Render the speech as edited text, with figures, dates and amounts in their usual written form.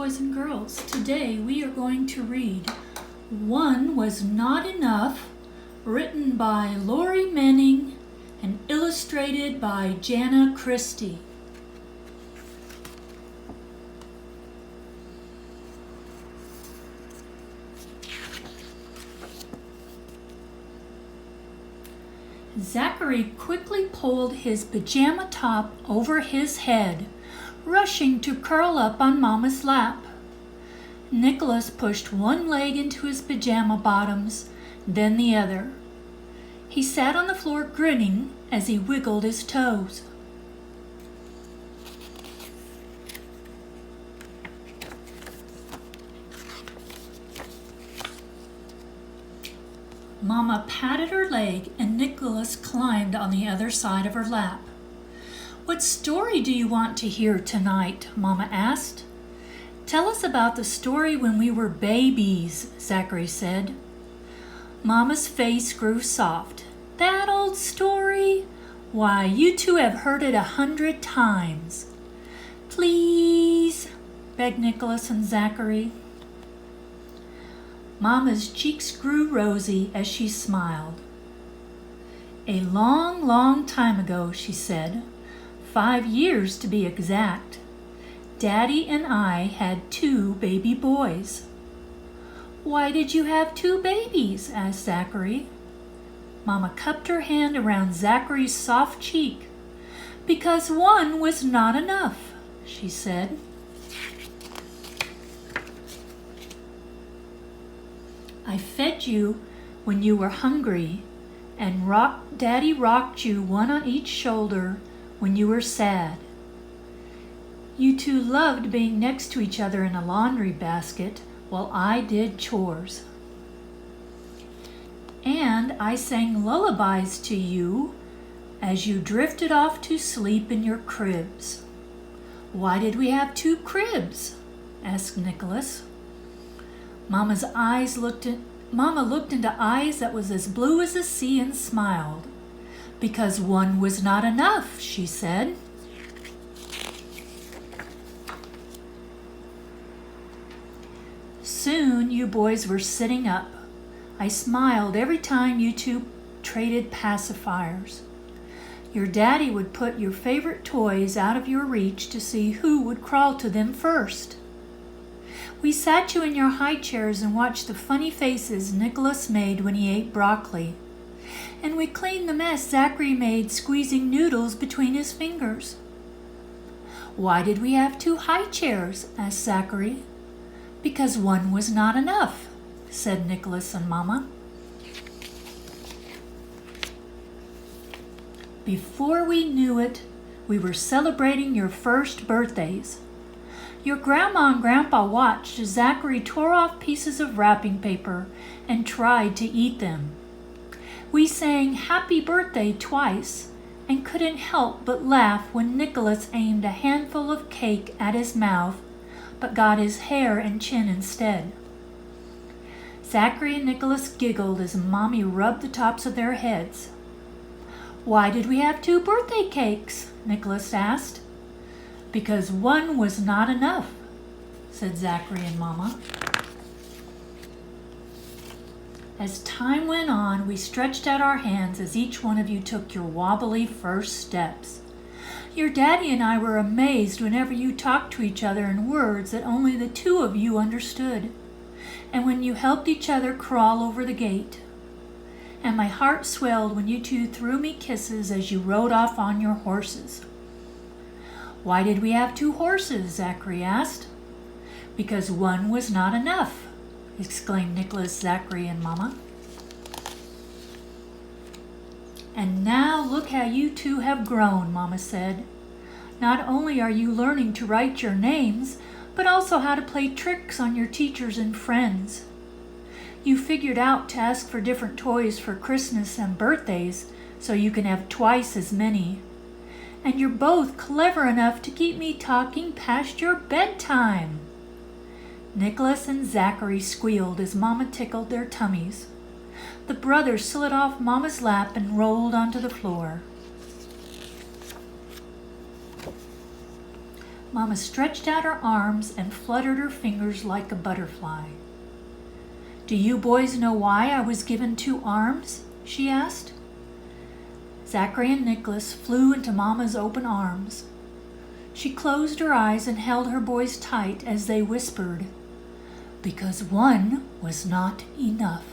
boys and girls. Today we are going to read One Was Not Enough, written by Lori Menning and illustrated by Jana Christy. Zachary quickly pulled his pajama top over his head, rushing to curl up on Mama's lap. Nicholas pushed one leg into his pajama bottoms, then the other. He sat on the floor grinning as he wiggled his toes. Mama patted her leg and Nicholas climbed on the other side of her lap. "What story do you want to hear tonight?" Mama asked. "Tell us about the story when we were babies," Zachary said. Mama's face grew soft. "That old story? Why, you two have heard it 100 times. Please," begged Nicholas and Zachary. Mama's cheeks grew rosy as she smiled. "A long, long time ago," she said, 5 years to be exact, Daddy and I had 2 baby boys. "Why did you have 2 babies?" asked Zachary. Mama cupped her hand around Zachary's soft cheek. "Because one was not enough," she said. "I fed you when you were hungry, and Daddy rocked you one on each shoulder when you were sad. You two loved being next to each other in a laundry basket while I did chores. And I sang lullabies to you as you drifted off to sleep in your cribs." "Why did we have 2 cribs?" asked Nicholas. Mama looked into eyes that was as blue as the sea and smiled. "Because one was not enough," she said. Soon you boys were sitting up. I smiled every time you two traded pacifiers. Your daddy would put your favorite toys out of your reach to see who would crawl to them first. We sat you in your high chairs and watched the funny faces Nicholas made when he ate broccoli. And we cleaned the mess Zachary made squeezing noodles between his fingers." "Why did we have 2 high chairs?" asked Zachary. "Because one was not enough," said Nicholas and Mama. Before we knew it, we were celebrating your first birthdays. Your grandma and grandpa watched as Zachary tore off pieces of wrapping paper and tried to eat them. We sang "Happy Birthday" twice and couldn't help but laugh when Nicholas aimed a handful of cake at his mouth but got his hair and chin instead. Zachary and Nicholas giggled as Mommy rubbed the tops of their heads. "Why did we have 2 birthday cakes?" Nicholas asked. "Because one was not enough," said Zachary and Mama. As time went on, we stretched out our hands as each one of you took your wobbly first steps. Your daddy and I were amazed whenever you talked to each other in words that only the 2 of you understood, and when you helped each other crawl over the gate. And my heart swelled when you 2 threw me kisses as you rode off on your horses." "Why did we have 2 horses?" Zachary asked. "Because one was not enough," exclaimed Nicholas, Zachary, and Mama. "And now look how you 2 have grown," Mama said. "Not only are you learning to write your names, but also how to play tricks on your teachers and friends. You figured out to ask for different toys for Christmas and birthdays so you can have twice as many. And you're both clever enough to keep me talking past your bedtime." Nicholas and Zachary squealed as Mama tickled their tummies. The brothers slid off Mama's lap and rolled onto the floor. Mama stretched out her arms and fluttered her fingers like a butterfly. "Do you boys know why I was given 2 arms?" she asked. Zachary and Nicholas flew into Mama's open arms. She closed her eyes and held her boys tight as they whispered, "Because 1 was not enough."